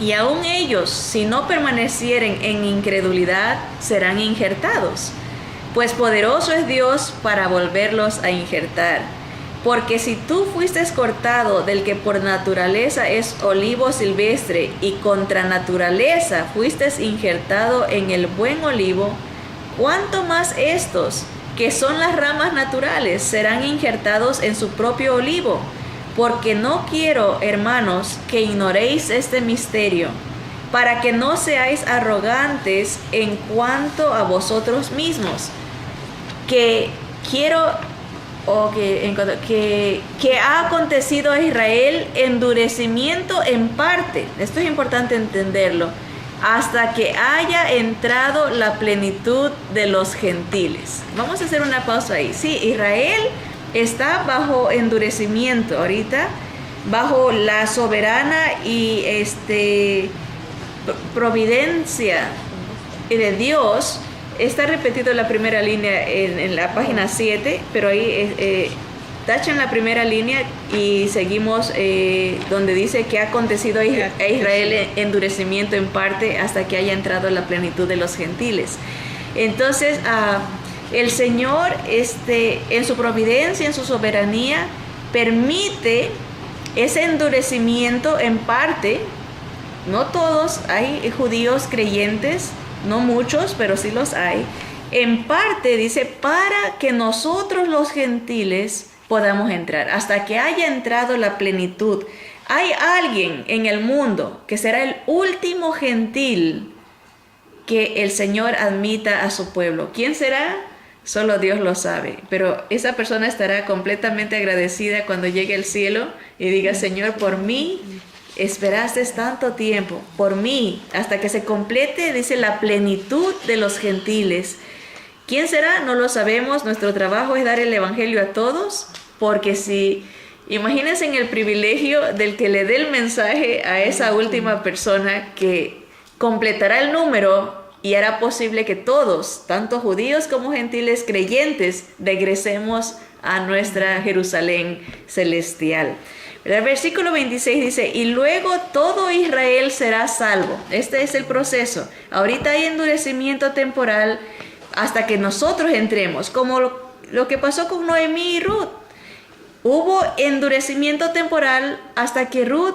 Y aun ellos, si no permanecieren en incredulidad, serán injertados, pues poderoso es Dios para volverlos a injertar. Porque si tú fuiste cortado del que por naturaleza es olivo silvestre, y contra naturaleza fuiste injertado en el buen olivo, ¿cuánto más estos, que son las ramas naturales, serán injertados en su propio olivo? Porque no quiero, hermanos, que ignoréis este misterio, para que no seáis arrogantes en cuanto a vosotros mismos, que ha acontecido a Israel endurecimiento en parte. Esto es importante entenderlo, hasta que haya entrado la plenitud de los gentiles. Vamos a hacer una pausa ahí. Sí, Israel está bajo endurecimiento ahorita, bajo la soberana y providencia de Dios. Está repetido en la primera línea en la página 7, pero ahí tachan la primera línea y seguimos donde dice que ha acontecido a Israel endurecimiento en parte hasta que haya entrado la plenitud de los gentiles. Entonces, el Señor en su providencia, en su soberanía, permite ese endurecimiento en parte. No todos, hay judíos creyentes, no muchos, pero sí los hay. En parte dice, para que nosotros los gentiles podamos entrar, hasta que haya entrado la plenitud. Hay alguien en el mundo que será el último gentil que el Señor admita a su pueblo. ¿Quién será? Solo Dios lo sabe, pero esa persona estará completamente agradecida cuando llegue al cielo y diga, Señor, por mí esperaste tanto tiempo, por mí, hasta que se complete, dice, la plenitud de los gentiles. ¿Quién será? No lo sabemos. Nuestro trabajo es dar el evangelio a todos, porque si, imagínense en el privilegio del que le dé el mensaje a esa última persona que completará el número y hará posible que todos, tanto judíos como gentiles creyentes, regresemos a nuestra Jerusalén celestial. El versículo 26 dice, y luego todo Israel será salvo. Este es el proceso. Ahorita hay endurecimiento temporal hasta que nosotros entremos. Como lo que pasó con Noemí y Ruth. Hubo endurecimiento temporal hasta que Ruth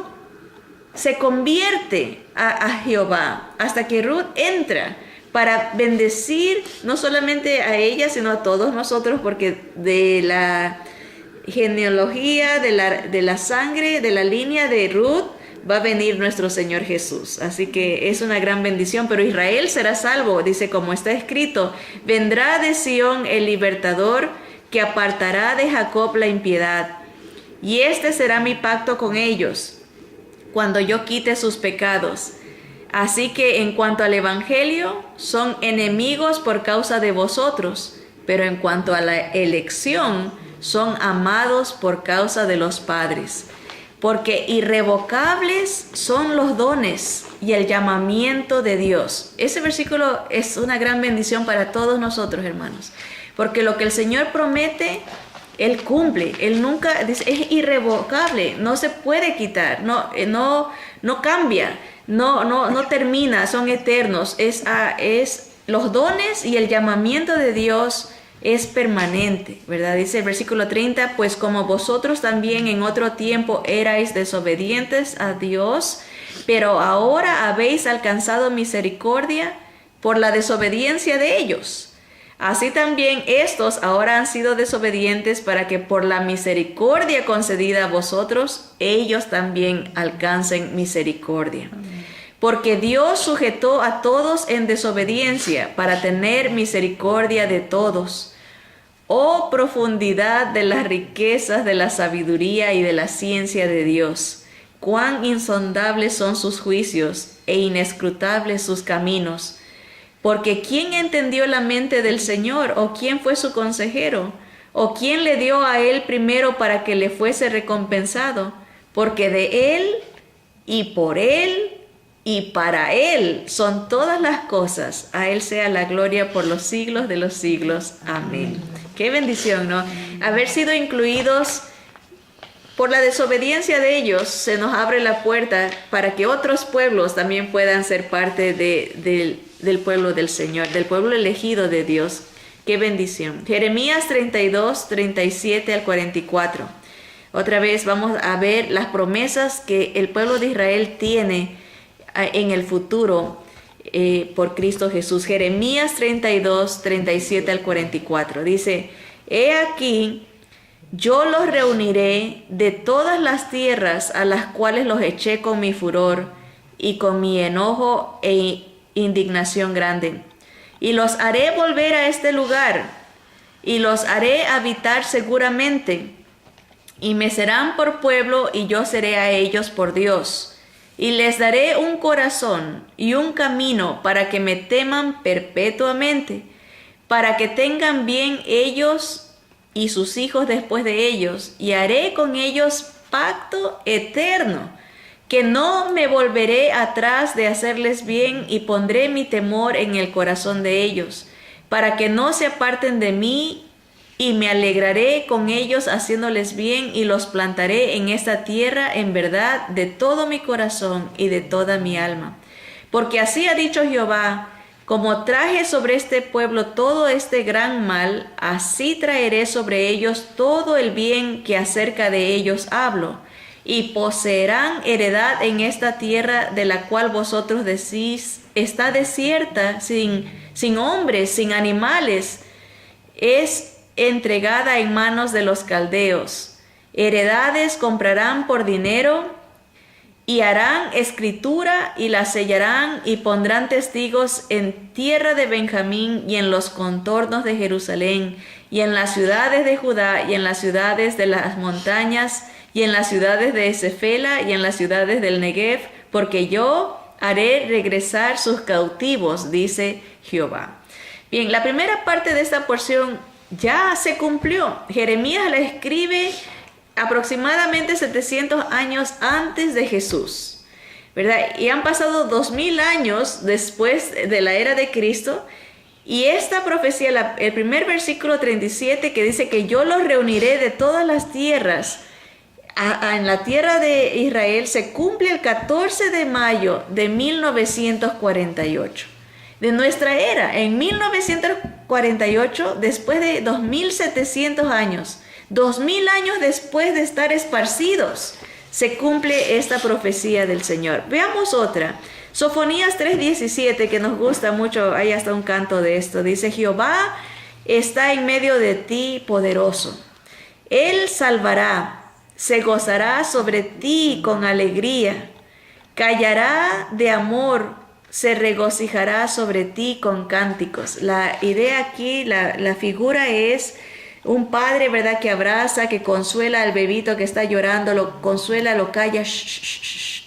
se convierte a Jehová, hasta que Ruth entra para bendecir no solamente a ella, sino a todos nosotros, porque de la genealogía, de la sangre, de la línea de Ruth, va a venir nuestro Señor Jesús. Así que es una gran bendición, pero Israel será salvo, dice como está escrito, vendrá de Sión el libertador que apartará de Jacob la impiedad. Y este será mi pacto con ellos, cuando yo quite sus pecados. Así que en cuanto al evangelio, son enemigos por causa de vosotros, pero en cuanto a la elección, son amados por causa de los padres. Porque irrevocables son los dones y el llamamiento de Dios. Ese versículo es una gran bendición para todos nosotros, hermanos. Porque lo que el Señor promete, Él cumple. Él nunca dice, es irrevocable, no se puede quitar, no cambia, no termina, son eternos. Es los dones y el llamamiento de Dios es permanente, ¿verdad? Dice el versículo 30, pues como vosotros también en otro tiempo erais desobedientes a Dios, pero ahora habéis alcanzado misericordia por la desobediencia de ellos. Así también estos ahora han sido desobedientes para que por la misericordia concedida a vosotros, ellos también alcancen misericordia. Porque Dios sujetó a todos en desobediencia para tener misericordia de todos. Oh profundidad de las riquezas de la sabiduría y de la ciencia de Dios. Cuán insondables son sus juicios e inescrutables sus caminos. Porque ¿quién entendió la mente del Señor? ¿O quién fue su consejero? ¿O quién le dio a él primero para que le fuese recompensado? Porque de él y por él y para Él son todas las cosas. A Él sea la gloria por los siglos de los siglos. Amén. Qué bendición, ¿no? Haber sido incluidos por la desobediencia de ellos, se nos abre la puerta para que otros pueblos también puedan ser parte del pueblo del Señor, del pueblo elegido de Dios. Qué bendición. Jeremías 32, 37 al 44. Otra vez vamos a ver las promesas que el pueblo de Israel tiene en el futuro por Cristo Jesús. Jeremías 32, 37 al 44. Dice, he aquí, yo los reuniré de todas las tierras a las cuales los eché con mi furor y con mi enojo e indignación grande. Y los haré volver a este lugar y los haré habitar seguramente. Y me serán por pueblo y yo seré a ellos por Dios. Y les daré un corazón y un camino para que me teman perpetuamente, para que tengan bien ellos y sus hijos después de ellos, y haré con ellos pacto eterno, que no me volveré atrás de hacerles bien y pondré mi temor en el corazón de ellos, para que no se aparten de mí, y me alegraré con ellos haciéndoles bien y los plantaré en esta tierra en verdad de todo mi corazón y de toda mi alma. Porque así ha dicho Jehová, como traje sobre este pueblo todo este gran mal, así traeré sobre ellos todo el bien que acerca de ellos hablo, y poseerán heredad en esta tierra de la cual vosotros decís, está desierta, sin hombres, sin animales, es entregada en manos de los caldeos. Heredades comprarán por dinero y harán escritura y la sellarán y pondrán testigos en tierra de Benjamín y en los contornos de Jerusalén y en las ciudades de Judá y en las ciudades de las montañas y en las ciudades de Esefela y en las ciudades del Negev, porque yo haré regresar sus cautivos, dice Jehová. Bien, la primera parte de esta porción ya se cumplió. Jeremías la escribe aproximadamente 700 años antes de Jesús, ¿verdad? Y han pasado 2000 años después de la era de Cristo. Y esta profecía, el primer versículo 37 que dice que yo los reuniré de todas las tierras en la tierra de Israel, se cumple el 14 de mayo de 1948. de nuestra era. En 1948, después de 2700 años, 2000 años después de estar esparcidos, se cumple esta profecía del Señor. Veamos otra. Sofonías 3:17, que nos gusta mucho, hay hasta un canto de esto. Dice: Jehová está en medio de ti poderoso. Él salvará, se gozará sobre ti con alegría. Callará de amor, se regocijará sobre ti con cánticos. La idea aquí, la figura es un padre, ¿verdad?, que abraza, que consuela al bebito que está llorando, lo consuela, lo calla,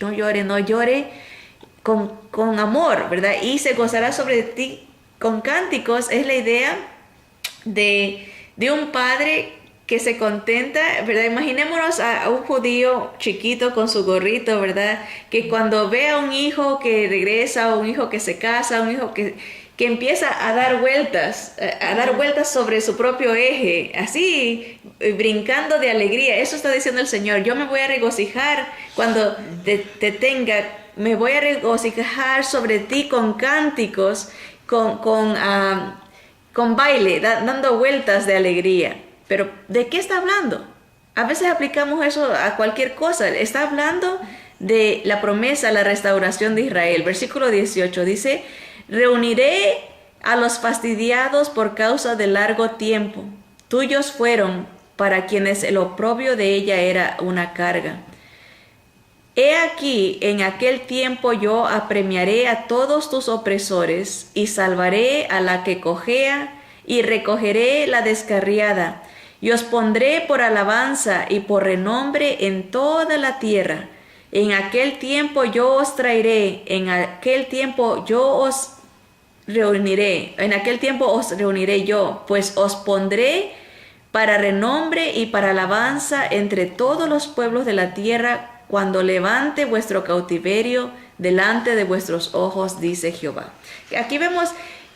no llore, no llore, con amor, ¿verdad? Y se gozará sobre ti con cánticos. Es la idea de un padre que se contenta, ¿verdad? Imaginémonos a un judío chiquito con su gorrito, ¿verdad? Que cuando ve a un hijo que regresa, o un hijo que se casa, un hijo que empieza a dar vueltas sobre su propio eje, así, brincando de alegría. Eso está diciendo el Señor: yo me voy a regocijar cuando te tenga, me voy a regocijar sobre ti con cánticos, con baile, dando vueltas de alegría. Pero ¿de qué está hablando? A veces aplicamos eso a cualquier cosa. Está hablando de la promesa, la restauración de Israel. Versículo 18 dice: reuniré a los fastidiados por causa de largo tiempo. Tuyos fueron, para quienes el oprobio de ella era una carga. He aquí, en aquel tiempo yo apremiaré a todos tus opresores, y salvaré a la que cojea, y recogeré la descarriada, y os pondré por alabanza y por renombre en toda la tierra. En aquel tiempo yo os traeré, en aquel tiempo yo os reuniré, en aquel tiempo os reuniré yo, pues os pondré para renombre y para alabanza entre todos los pueblos de la tierra, cuando levante vuestro cautiverio delante de vuestros ojos, dice Jehová. Aquí vemos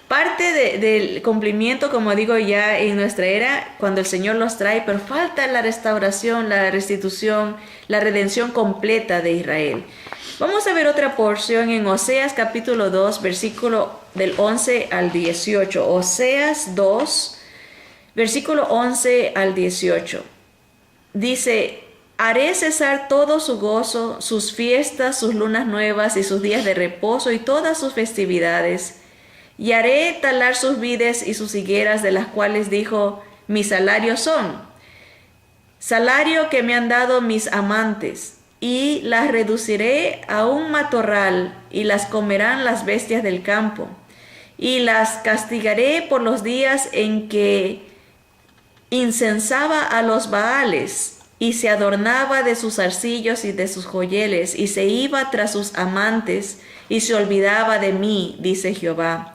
parte del cumplimiento, como digo, ya en nuestra era, cuando el Señor los trae, pero falta la restauración, la restitución, la redención completa de Israel. Vamos a ver otra porción en Oseas capítulo 2, versículo del 11 al 18. Oseas 2, versículo 11 al 18. Dice: haré cesar todo su gozo, sus fiestas, sus lunas nuevas y sus días de reposo y todas sus festividades. Y haré talar sus vides y sus higueras, de las cuales dijo: mi salario son, salario que me han dado mis amantes, y las reduciré a un matorral, y las comerán las bestias del campo, y las castigaré por los días en que incensaba a los Baales, y se adornaba de sus arcillos y de sus joyeles, y se iba tras sus amantes, y se olvidaba de mí, dice Jehová.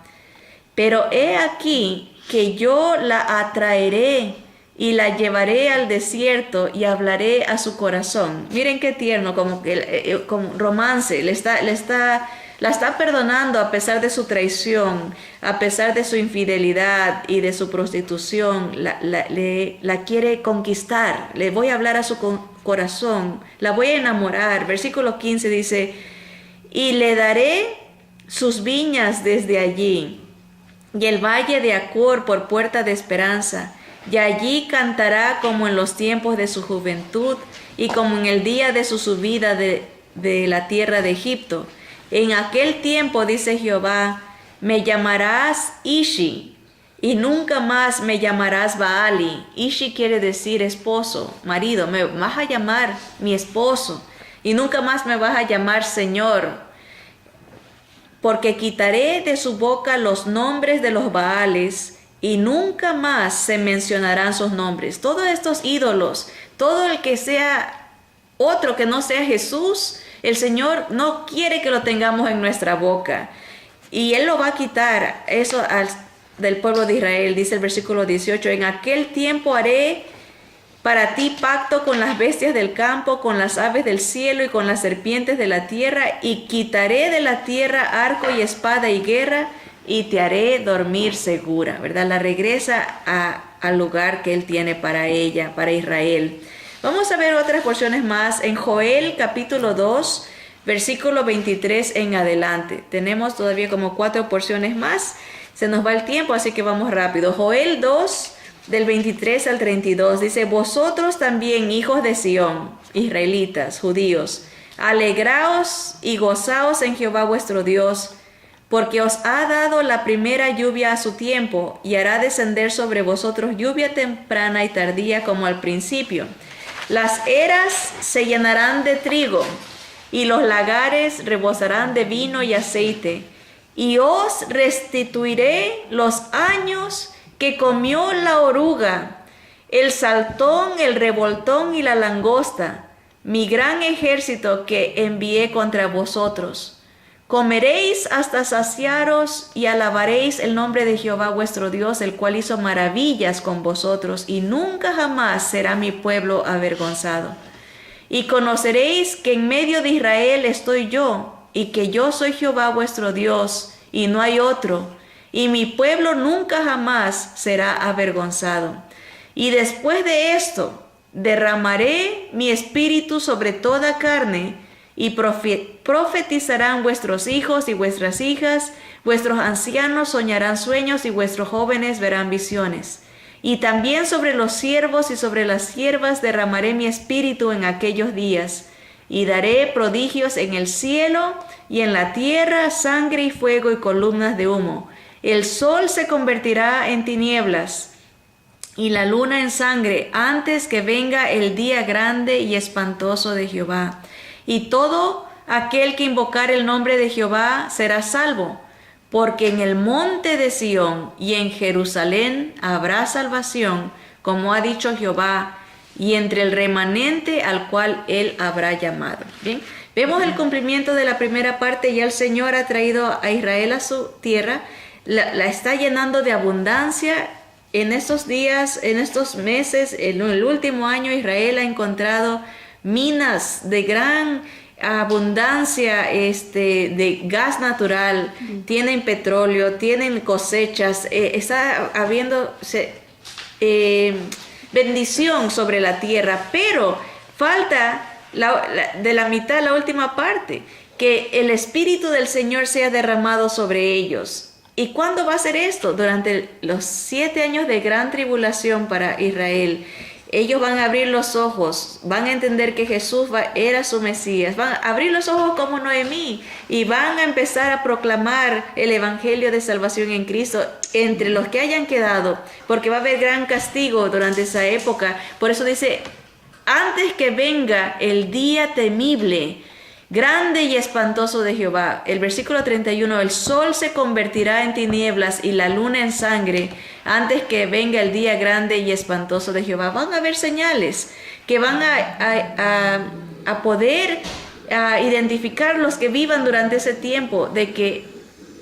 Pero he aquí que yo la atraeré y la llevaré al desierto y hablaré a su corazón. Miren qué tierno, como que como romance, la está perdonando a pesar de su traición, a pesar de su infidelidad y de su prostitución. La quiere conquistar, le voy a hablar a su corazón, la voy a enamorar. Versículo 15 dice: y le daré sus viñas desde allí, y el valle de Acor por puerta de esperanza, y allí cantará como en los tiempos de su juventud, y como en el día de su subida de la tierra de Egipto. En aquel tiempo, dice Jehová, me llamarás Ishi, y nunca más me llamarás Baali. Ishi quiere decir esposo, marido. Me vas a llamar mi esposo, y nunca más me vas a llamar Señor. Porque quitaré de su boca los nombres de los Baales, y nunca más se mencionarán sus nombres. Todos estos ídolos, todo el que sea otro que no sea Jesús, el Señor no quiere que lo tengamos en nuestra boca. Y Él lo va a quitar, eso del pueblo de Israel. Dice el versículo 18: en aquel tiempo haré para ti pacto con las bestias del campo, con las aves del cielo y con las serpientes de la tierra, y quitaré de la tierra arco y espada y guerra, y te haré dormir segura, ¿verdad? La regresa al lugar que Él tiene para ella, para Israel. Vamos a ver otras porciones más en Joel capítulo 2, versículo 23 en adelante. Tenemos todavía como 4 porciones más. Se nos va el tiempo, así que vamos rápido. Joel 2, del 23 al 32, dice: vosotros también, hijos de Sión, israelitas, judíos, alegraos y gozaos en Jehová vuestro Dios, porque os ha dado la primera lluvia a su tiempo, y hará descender sobre vosotros lluvia temprana y tardía como al principio. Las eras se llenarán de trigo, y los lagares rebosarán de vino y aceite, y os restituiré los años que comió la oruga, el saltón, el revoltón y la langosta, mi gran ejército que envié contra vosotros. Comeréis hasta saciaros y alabaréis el nombre de Jehová vuestro Dios, el cual hizo maravillas con vosotros, y nunca jamás será mi pueblo avergonzado. Y conoceréis que en medio de Israel estoy yo, y que yo soy Jehová vuestro Dios, y no hay otro, y mi pueblo nunca jamás será avergonzado. Y después de esto, derramaré mi espíritu sobre toda carne, y profetizarán vuestros hijos y vuestras hijas, vuestros ancianos soñarán sueños, y vuestros jóvenes verán visiones. Y también sobre los siervos y sobre las siervas derramaré mi espíritu en aquellos días, y daré prodigios en el cielo y en la tierra, sangre y fuego y columnas de humo. El sol se convertirá en tinieblas y la luna en sangre antes que venga el día grande y espantoso de Jehová. Y todo aquel que invocar el nombre de Jehová será salvo, porque en el monte de Sión y en Jerusalén habrá salvación, como ha dicho Jehová, y entre el remanente al cual él habrá llamado. Bien, vemos el cumplimiento de la primera parte. Ya el Señor ha traído a Israel a su tierra, la está llenando de abundancia. En estos días, en estos meses, en el último año, Israel ha encontrado minas de gran abundancia de gas natural, tienen petróleo, tienen cosechas, está habiendo bendición sobre la tierra, pero falta de la mitad, la última parte, que el Espíritu del Señor sea derramado sobre ellos. ¿Y cuándo va a ser esto? Durante los 7 años de gran tribulación para Israel. Ellos van a abrir los ojos, van a entender que Jesús era su Mesías, van a abrir los ojos como Noemí y van a empezar a proclamar el evangelio de salvación en Cristo entre los que hayan quedado, porque va a haber gran castigo durante esa época. Por eso dice, antes que venga el día temible, grande y espantoso de Jehová. El versículo 31, el sol se convertirá en tinieblas y la luna en sangre antes que venga el día grande y espantoso de Jehová. Van a haber señales que van a poder identificar los que vivan durante ese tiempo, de que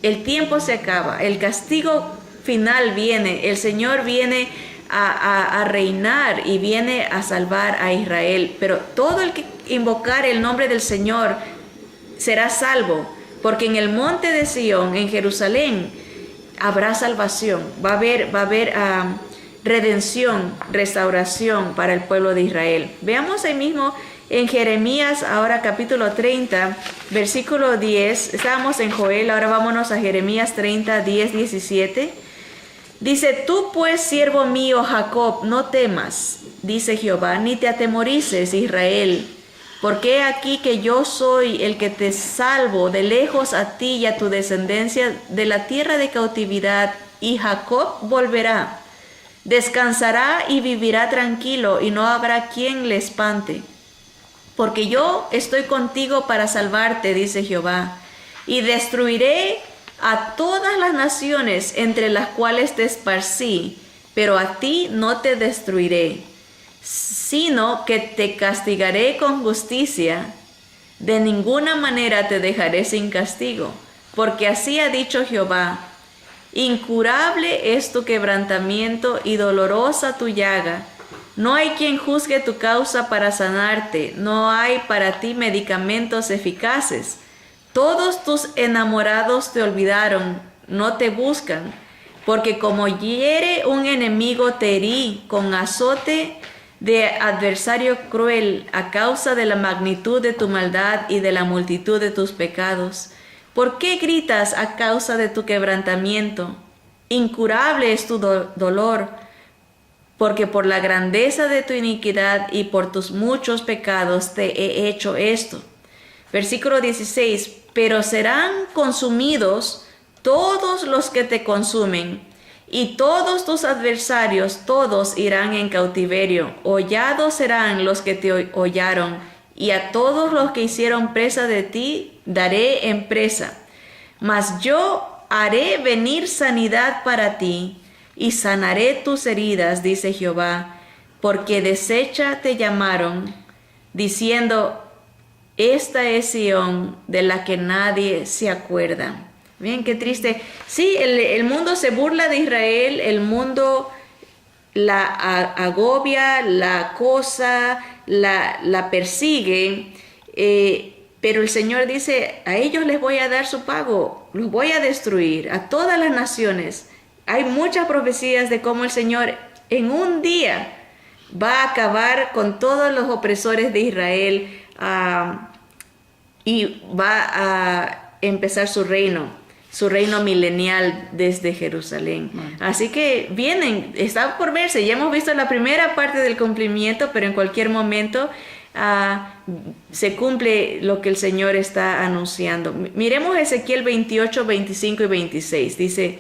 el tiempo se acaba, el castigo final viene, el Señor viene a reinar y viene a salvar a Israel. Pero todo el que invocar el nombre del Señor será salvo, porque en el monte de Sión, en Jerusalén, habrá salvación, va a haber redención, restauración para el pueblo de Israel. Veamos ahí mismo en Jeremías, ahora capítulo 30, versículo 10. Estábamos en Joel, ahora vámonos a Jeremías 30, 10, 17. Dice, tú pues, siervo mío Jacob, no temas, dice Jehová, ni te atemorices, Israel, porque he aquí que yo soy el que te salvo de lejos a ti y a tu descendencia de la tierra de cautividad, y Jacob volverá, descansará y vivirá tranquilo, y no habrá quien le espante. Porque yo estoy contigo para salvarte, dice Jehová, y destruiré a todas las naciones entre las cuales te esparcí, pero a ti no te destruiré, sino que te castigaré con justicia. De ninguna manera te dejaré sin castigo, porque así ha dicho Jehová, incurable es tu quebrantamiento y dolorosa tu llaga. No hay quien juzgue tu causa para sanarte, no hay para ti medicamentos eficaces. Todos tus enamorados te olvidaron, no te buscan, porque como hiere un enemigo te herí con azote de adversario cruel a causa de la magnitud de tu maldad y de la multitud de tus pecados. ¿Por qué gritas a causa de tu quebrantamiento? Incurable es tu dolor, porque por la grandeza de tu iniquidad y por tus muchos pecados te he hecho esto. Versículo 16, pero serán consumidos todos los que te consumen, y todos tus adversarios, todos irán en cautiverio. Hollados serán los que te hollaron, y a todos los que hicieron presa de ti, daré en presa. Mas yo haré venir sanidad para ti, y sanaré tus heridas, dice Jehová, porque deshecha te llamaron, diciendo, esta es Sión, de la que nadie se acuerda. Bien, qué triste. Sí, el mundo se burla de Israel, el mundo la agobia, la acosa, la persigue, pero el Señor dice, a ellos les voy a dar su pago, los voy a destruir, a todas las naciones. Hay muchas profecías de cómo el Señor en un día va a acabar con todos los opresores de Israel y va a empezar su reino milenial desde Jerusalén. Así que vienen, está por verse. Ya hemos visto la primera parte del cumplimiento, pero en cualquier momento se cumple lo que el Señor está anunciando. Miremos Ezequiel 28, 25 y 26. Dice,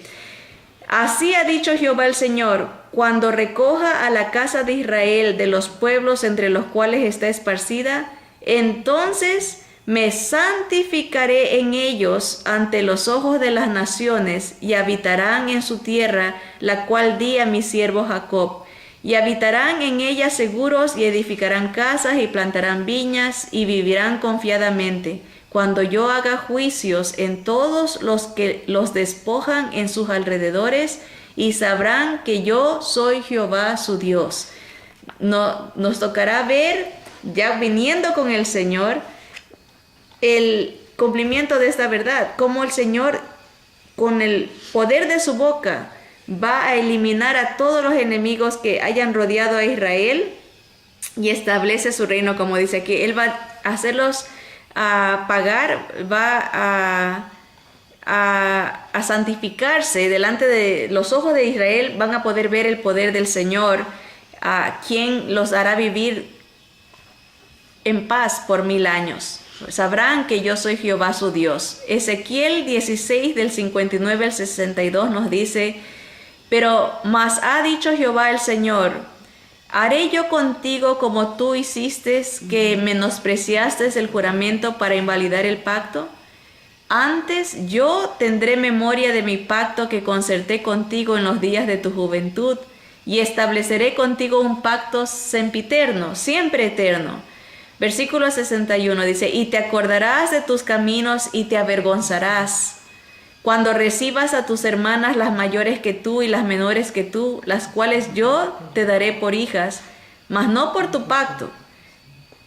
así ha dicho Jehová el Señor, cuando recoja a la casa de Israel de los pueblos entre los cuales está esparcida, entonces me santificaré en ellos ante los ojos de las naciones, y habitarán en su tierra, la cual di a mi siervo Jacob. Y habitarán en ella seguros, y edificarán casas, y plantarán viñas, y vivirán confiadamente, cuando yo haga juicios en todos los que los despojan en sus alrededores, y sabrán que yo soy Jehová su Dios. Nos tocará ver, ya viniendo con el Señor, el cumplimiento de esta verdad, cómo el Señor con el poder de su boca va a eliminar a todos los enemigos que hayan rodeado a Israel y establece su reino, como dice aquí. Él va a hacerlos pagar, va a santificarse delante de los ojos de Israel. Van a poder ver el poder del Señor, quien los hará vivir en paz por 1000 años. Sabrán que yo soy Jehová su Dios. Ezequiel 16 del 59 al 62 nos dice, pero más ha dicho Jehová el Señor, haré yo contigo como tú hiciste, que menospreciaste el juramento para invalidar el pacto. Antes yo tendré memoria de mi pacto que concerté contigo en los días de tu juventud, y estableceré contigo un pacto sempiterno, siempre eterno. Versículo 61 dice, y te acordarás de tus caminos y te avergonzarás, cuando recibas a tus hermanas, las mayores que tú y las menores que tú, las cuales yo te daré por hijas, mas no por tu pacto,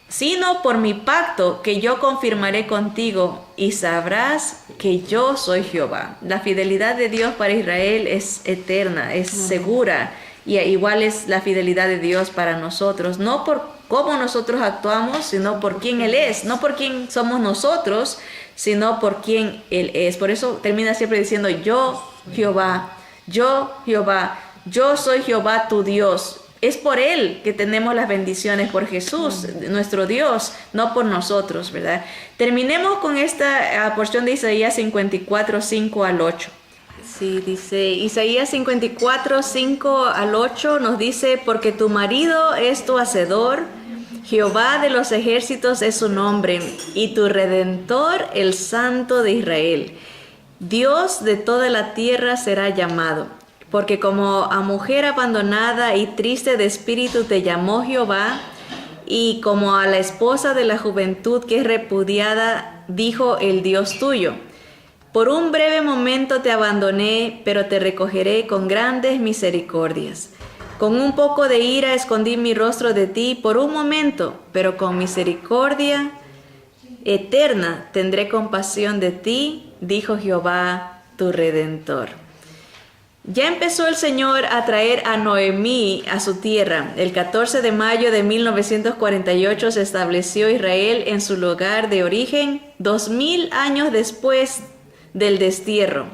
sino por mi pacto que yo confirmaré contigo, y sabrás que yo soy Jehová. La fidelidad de Dios para Israel es eterna, es segura, y igual es la fidelidad de Dios para nosotros, no por cómo nosotros actuamos, sino por quién Él es, no por quién somos nosotros, sino por quién Él es. Por eso termina siempre diciendo, yo Jehová, yo soy Jehová tu Dios. Es por Él que tenemos las bendiciones, por Jesús, nuestro Dios, no por nosotros, ¿verdad? Terminemos con esta porción de Isaías 54, 5 al 8. Sí, dice Isaías 54, 5 al 8, nos dice, porque tu marido es tu hacedor, Jehová de los ejércitos es su nombre, y tu Redentor el Santo de Israel. Dios de toda la tierra será llamado, porque como a mujer abandonada y triste de espíritu te llamó Jehová, y como a la esposa de la juventud que es repudiada, dijo el Dios tuyo. Por un breve momento te abandoné, pero te recogeré con grandes misericordias. Con un poco de ira escondí mi rostro de ti por un momento, pero con misericordia eterna tendré compasión de ti, dijo Jehová tu Redentor. Ya empezó el Señor a traer a Noemí a su tierra. El 14 de mayo de 1948 se estableció Israel en su lugar de origen, 2000 años después del destierro.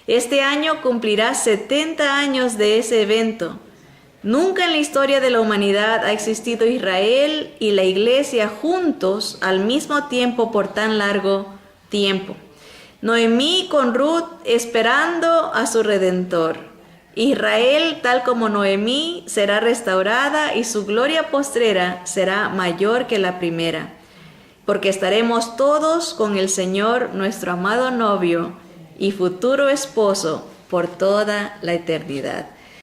Este año cumplirá 70 años de ese evento. Nunca en la historia de la humanidad ha existido Israel y la Iglesia juntos al mismo tiempo por tan largo tiempo. Noemí con Ruth esperando a su Redentor. Israel, tal como Noemí, será restaurada y su gloria postrera será mayor que la primera, porque estaremos todos con el Señor, nuestro amado novio y futuro esposo, por toda la eternidad.